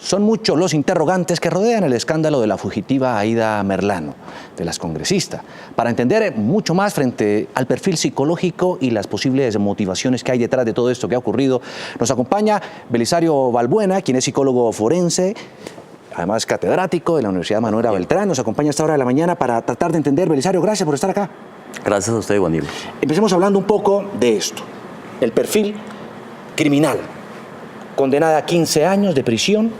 Son muchos los interrogantes que rodean el escándalo de la fugitiva Aída Merlano, de la excongresista. Para entender mucho más frente al perfil psicológico y las posibles motivaciones que hay detrás de todo esto que ha ocurrido, nos acompaña Belisario Balbuena, quien es psicólogo forense, además catedrático de la Universidad Manuela Beltrán. Nos acompaña a esta hora de la mañana para tratar de entender. Belisario, gracias por estar acá. Gracias a usted, Juan Diego. Empecemos hablando un poco de esto, el perfil criminal. Condenada a 15 años de prisión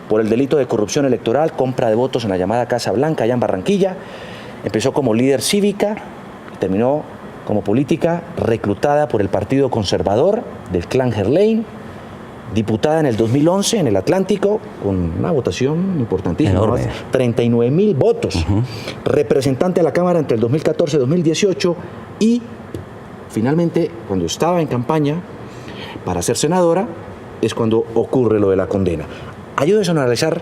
por el delito de corrupción electoral, compra de votos en la llamada Casa Blanca, allá en Barranquilla. Empezó como líder cívica, terminó como política reclutada por el Partido Conservador del clan Gerlain, diputada en el 2011 en el Atlántico, con una votación importantísima, ¿no? 39.000 votos, representante a la Cámara entre el 2014 y 2018, y finalmente, cuando estaba en campaña para ser senadora, es cuando ocurre lo de la condena. Ayúdenos a analizar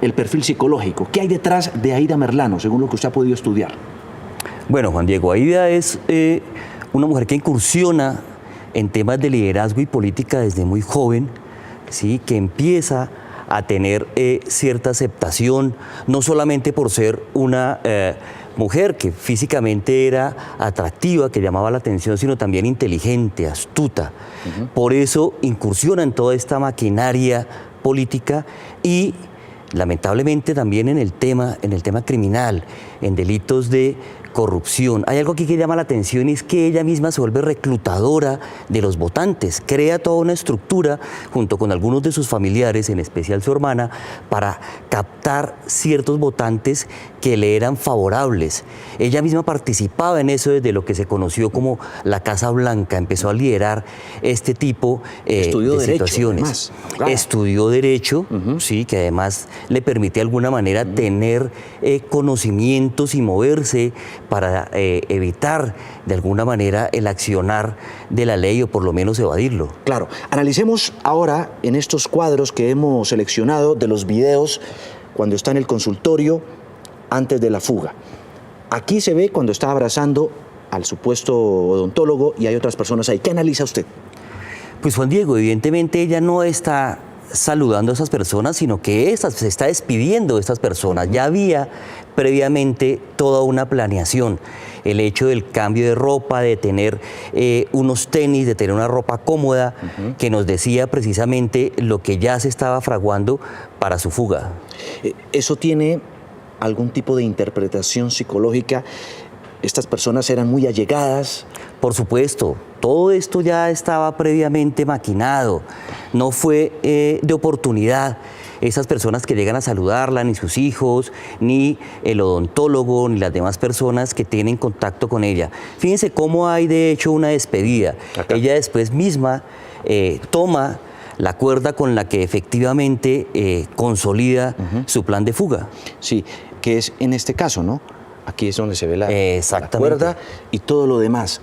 el perfil psicológico. ¿Qué hay detrás de Aída Merlano, según lo que usted ha podido estudiar? Bueno, Juan Diego, Aída es una mujer que incursiona en temas de liderazgo y política desde muy joven, ¿sí? Que empieza a tener cierta aceptación, no solamente por ser una mujer que físicamente era atractiva, que llamaba la atención, sino también inteligente, astuta. Por eso incursiona en toda esta maquinaria política y lamentablemente también en el tema criminal, en delitos de corrupción. Hay algo aquí que llama la atención y es que ella misma se vuelve reclutadora de los votantes, crea toda una estructura junto con algunos de sus familiares, en especial su hermana, para captar ciertos votantes que le eran favorables. Ella misma participaba en eso desde lo que se conoció como la Casa Blanca, empezó a liderar este tipo de situaciones. Claro. Estudió Derecho, sí, que además le permite de alguna manera tener conocimientos y moverse para evitar de alguna manera el accionar de la ley o por lo menos evadirlo. Claro. Analicemos ahora en estos cuadros que hemos seleccionado de los videos cuando está en el consultorio antes de la fuga. Aquí se ve cuando está abrazando al supuesto odontólogo y hay otras personas ahí. ¿Qué analiza usted? Pues Juan Diego, evidentemente ella no está saludando a esas personas, sino que se está despidiendo de estas personas. Ya había previamente toda una planeación. El hecho del cambio de ropa, de tener unos tenis, de tener una ropa cómoda, que nos decía precisamente lo que ya se estaba fraguando para su fuga. ¿Eso tiene algún tipo de interpretación psicológica? ¿Estas personas eran muy allegadas? Por supuesto, todo esto ya estaba previamente maquinado, no fue de oportunidad. Esas personas que llegan a saludarla, ni sus hijos, ni el odontólogo, ni las demás personas que tienen contacto con ella. Fíjense cómo hay de hecho una despedida. Acá. Ella después misma toma la cuerda con la que efectivamente consolida su plan de fuga. Sí, que es en este caso, ¿no? Aquí es donde se ve la cuerda y todo lo demás.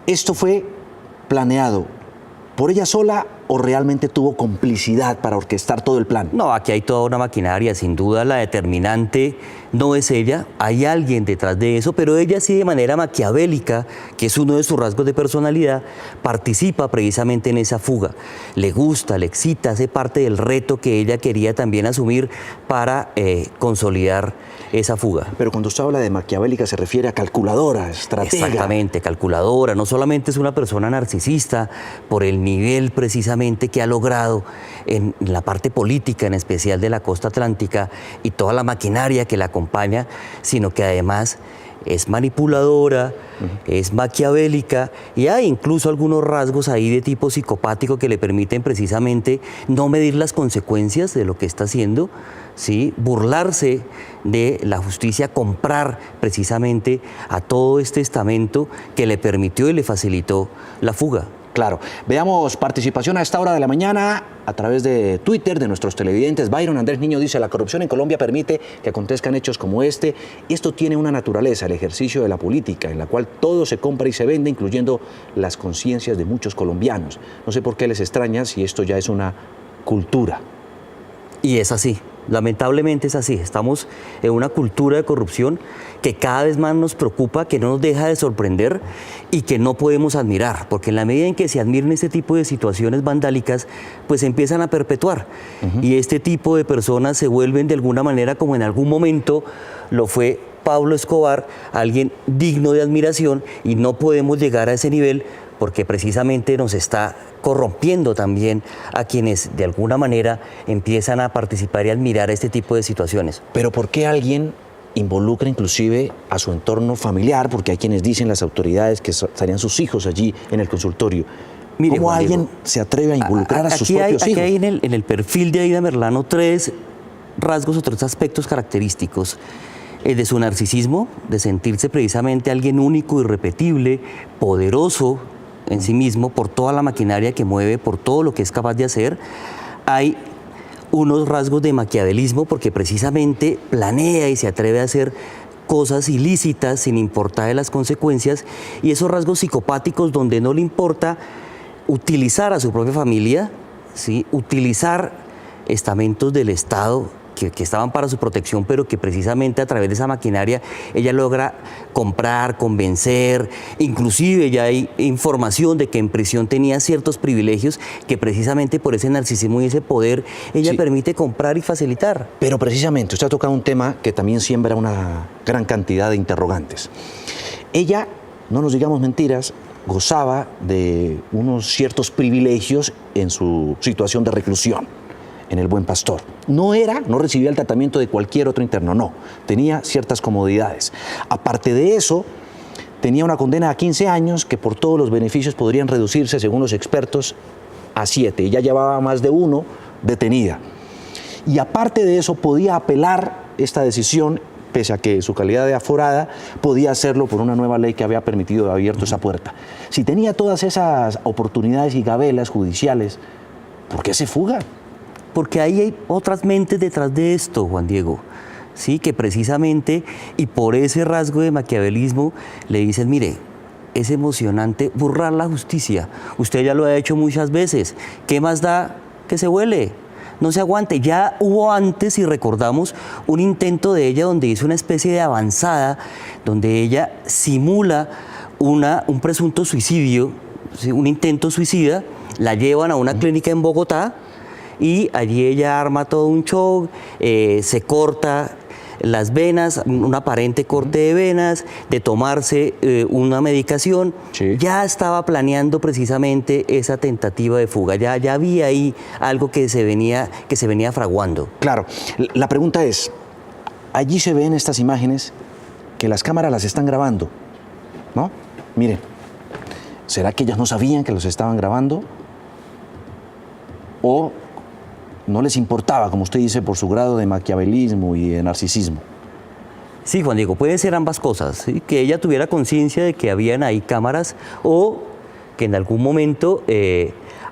¿Esto fue planeado por ella sola o realmente tuvo complicidad para orquestar todo el plan? No, aquí hay toda una maquinaria. Sin duda la determinante no es ella, hay alguien detrás de eso, pero ella sí de manera maquiavélica, que es uno de sus rasgos de personalidad, participa precisamente en esa fuga. Le gusta, le excita, hace parte del reto que ella quería también asumir para consolidar esa fuga. Pero cuando usted habla de maquiavélica se refiere a calculadora, estratega. Exactamente, calculadora. No solamente es una persona narcisista por el nivel precisamente que ha logrado en la parte política, en especial de la costa atlántica, y toda la maquinaria que la acompaña, sino que además es manipuladora, es maquiavélica y hay incluso algunos rasgos ahí de tipo psicopático que le permiten precisamente no medir las consecuencias de lo que está haciendo, ¿sí? Burlarse de la justicia, comprar precisamente a todo este estamento que le permitió y le facilitó la fuga. Claro. Veamos participación a esta hora de la mañana a través de Twitter de nuestros televidentes. Byron Andrés Niño dice: la corrupción en Colombia permite que acontezcan hechos como este, y esto tiene una naturaleza, el ejercicio de la política, en la cual todo se compra y se vende, incluyendo las conciencias de muchos colombianos. No sé por qué les extraña si esto ya es una cultura. Y es así. Lamentablemente es así. Estamos en una cultura de corrupción que cada vez más nos preocupa, que no nos deja de sorprender y que no podemos admirar, porque en la medida en que se admiren este tipo de situaciones vandálicas, pues se empiezan a perpetuar. Y este tipo de personas se vuelven de alguna manera, como en algún momento lo fue Pablo Escobar, alguien digno de admiración, y no podemos llegar a ese nivel porque precisamente nos está corrompiendo también a quienes de alguna manera empiezan a participar y admirar este tipo de situaciones. Pero ¿por qué alguien involucra inclusive a su entorno familiar? Porque hay quienes dicen, las autoridades, que estarían sus hijos allí en el consultorio. Mire, ¿Cómo Juan alguien Diego, se atreve a involucrar a sus propios aquí hijos? hay en el perfil de Aida Merlano 3 rasgos o 3 aspectos característicos. De su narcisismo, de sentirse precisamente alguien único, irrepetible, poderoso en sí mismo, por toda la maquinaria que mueve, por todo lo que es capaz de hacer. Hay unos rasgos de maquiavelismo, porque precisamente planea y se atreve a hacer cosas ilícitas sin importar las consecuencias, y esos rasgos psicopáticos donde no le importa utilizar a su propia familia, ¿sí? Utilizar estamentos del Estado que estaban para su protección, pero que precisamente a través de esa maquinaria ella logra comprar, convencer. Inclusive ya hay información de que en prisión tenía ciertos privilegios que precisamente por ese narcisismo y ese poder ella permite comprar y facilitar. Pero precisamente usted ha tocado un tema que también siembra una gran cantidad de interrogantes. Ella, no nos digamos mentiras, gozaba de unos ciertos privilegios en su situación de reclusión en el Buen Pastor. No recibía el tratamiento de cualquier otro interno, no. Tenía ciertas comodidades. Aparte de eso, tenía una condena a 15 años que por todos los beneficios podrían reducirse, según los expertos, a 7. Ella llevaba más de 1 detenida. Y aparte de eso, podía apelar esta decisión, pese a que su calidad de aforada podía hacerlo por una nueva ley que había permitido, abierto esa puerta. Si tenía todas esas oportunidades y gabelas judiciales, ¿por qué se fuga? Porque ahí hay otras mentes detrás de esto, Juan Diego, sí, que precisamente, y por ese rasgo de maquiavelismo, le dicen, mire, es emocionante burlar la justicia. Usted ya lo ha hecho muchas veces. ¿Qué más da que se vuele? No se aguante. Ya hubo antes, si recordamos, un intento de ella donde hizo una especie de avanzada, donde ella simula un presunto suicidio, ¿sí? Un intento suicida, la llevan a una clínica en Bogotá, y allí ella arma todo un show, se corta las venas, un aparente corte de venas, de tomarse una medicación. Sí. Ya estaba planeando precisamente esa tentativa de fuga, ya había ahí algo que se venía fraguando. Claro, la pregunta es, allí se ven estas imágenes que las cámaras las están grabando, ¿no? Miren, ¿será que ellas no sabían que los estaban grabando? ¿O no les importaba, como usted dice, por su grado de maquiavelismo y de narcisismo? Sí, Juan Diego, pueden ser ambas cosas, ¿sí? Que ella tuviera conciencia de que habían ahí cámaras, o que en algún momento,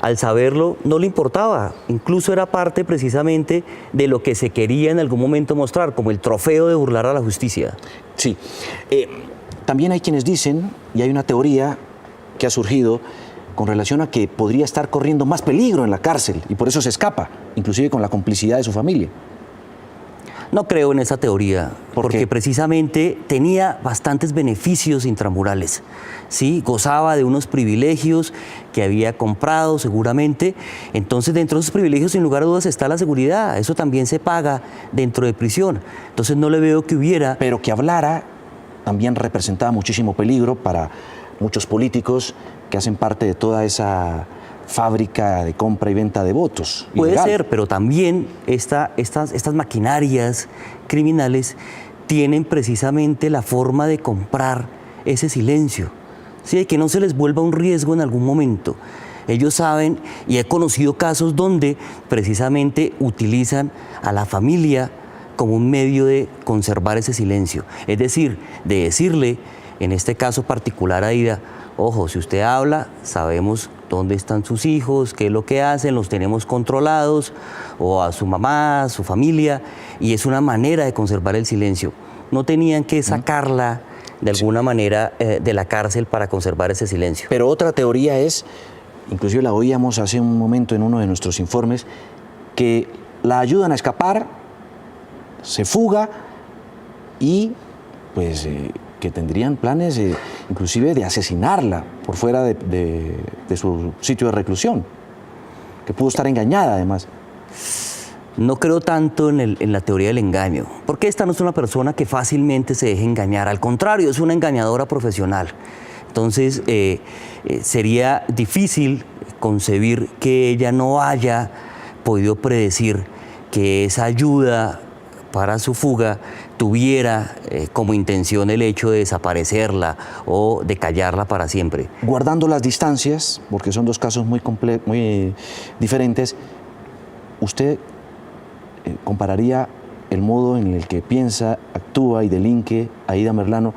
al saberlo, no le importaba. Incluso era parte precisamente de lo que se quería en algún momento mostrar, como el trofeo de burlar a la justicia. Sí. También hay quienes dicen, y hay una teoría que ha surgido con relación a que podría estar corriendo más peligro en la cárcel y por eso se escapa, inclusive con la complicidad de su familia. No creo en esa teoría, porque precisamente tenía bastantes beneficios intramurales, ¿sí? Gozaba de unos privilegios que había comprado seguramente. Entonces, dentro de esos privilegios, sin lugar a dudas, está la seguridad. Eso también se paga dentro de prisión. Entonces, no le veo que hubiera... Pero que hablara también representaba muchísimo peligro para muchos políticos que hacen parte de toda esa fábrica de compra y venta de votos. Puede ilegal. ser, pero también estas maquinarias criminales tienen precisamente la forma de comprar ese silencio, ¿sí? De que no se les vuelva un riesgo en algún momento. Ellos saben, y he conocido casos donde precisamente utilizan a la familia como un medio de conservar ese silencio. Es decir, de decirle, en este caso particular a Aida, ojo, si usted habla, sabemos dónde están sus hijos, qué es lo que hacen, los tenemos controlados, o a su mamá, a su familia, y es una manera de conservar el silencio. No tenían que sacarla de alguna manera de la cárcel para conservar ese silencio. Pero otra teoría es, inclusive la oíamos hace un momento en uno de nuestros informes, que la ayudan a escapar se fuga y pues que tendrían planes inclusive de asesinarla por fuera de su sitio de reclusión, que pudo estar engañada además. No creo tanto en la teoría del engaño, porque esta no es una persona que fácilmente se deje engañar, al contrario, es una engañadora profesional. Entonces, sería difícil concebir que ella no haya podido predecir que esa ayuda para su fuga tuviera como intención el hecho de desaparecerla o de callarla para siempre. Guardando las distancias, porque son dos casos muy diferentes, ¿usted compararía el modo en el que piensa, actúa y delinque Aída Merlano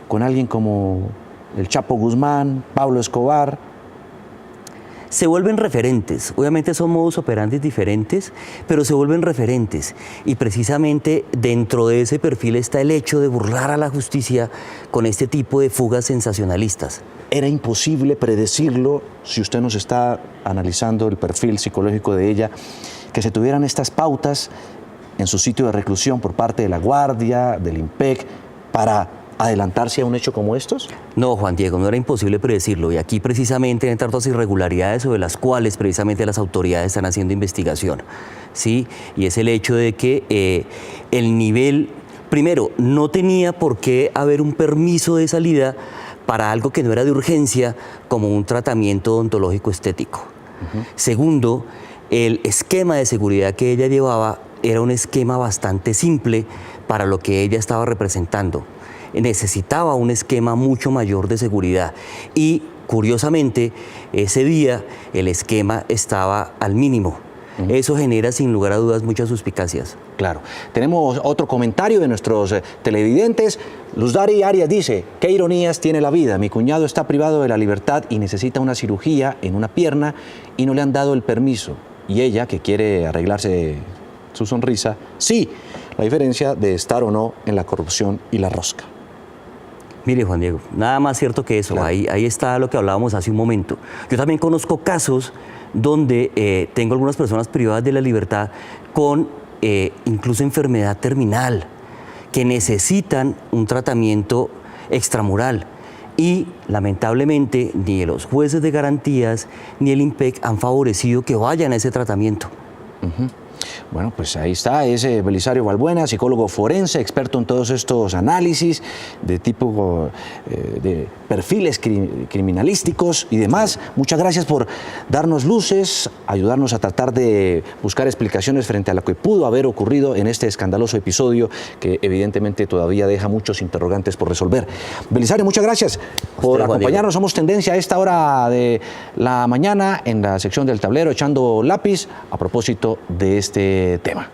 con alguien como el Chapo Guzmán, Pablo Escobar? Se vuelven referentes, obviamente son modus operandi diferentes, pero se vuelven referentes y precisamente dentro de ese perfil está el hecho de burlar a la justicia con este tipo de fugas sensacionalistas. Era imposible predecirlo, si usted nos está analizando el perfil psicológico de ella, que se tuvieran estas pautas en su sitio de reclusión por parte de la Guardia, del IMPEC, para adelantarse a un hecho como estos? No, Juan Diego, no era imposible predecirlo y aquí precisamente hay tantas irregularidades sobre las cuales precisamente las autoridades están haciendo investigación, ¿sí? Y es el hecho de que el nivel, primero, no tenía por qué haber un permiso de salida para algo que no era de urgencia, como un tratamiento odontológico estético. Segundo, el esquema de seguridad que ella llevaba era un esquema bastante simple para lo que ella estaba representando. Necesitaba un esquema mucho mayor de seguridad y, curiosamente, ese día el esquema estaba al mínimo. Eso genera, sin lugar a dudas, muchas suspicacias. Claro. Tenemos otro comentario de nuestros televidentes. Luzdari Arias dice: qué ironías tiene la vida. Mi cuñado está privado de la libertad y necesita una cirugía en una pierna y no le han dado el permiso. Y ella, que quiere arreglarse su sonrisa, sí. La diferencia de estar o no en la corrupción y la rosca. Mire, Juan Diego, nada más cierto que eso. Claro. Ahí está lo que hablábamos hace un momento. Yo también conozco casos donde tengo algunas personas privadas de la libertad con incluso enfermedad terminal, que necesitan un tratamiento extramural. Y lamentablemente ni los jueces de garantías ni el IMPEC han favorecido que vayan a ese tratamiento. Bueno, pues ahí está, es Belisario Balbuena, psicólogo forense, experto en todos estos análisis de tipo de perfiles criminalísticos y demás. Muchas gracias por darnos luces, ayudarnos a tratar de buscar explicaciones frente a lo que pudo haber ocurrido en este escandaloso episodio que evidentemente todavía deja muchos interrogantes por resolver. Belisario, muchas gracias por acompañarnos. Somos Tendencia a esta hora de la mañana en la sección del tablero, echando lápiz a propósito de este tema.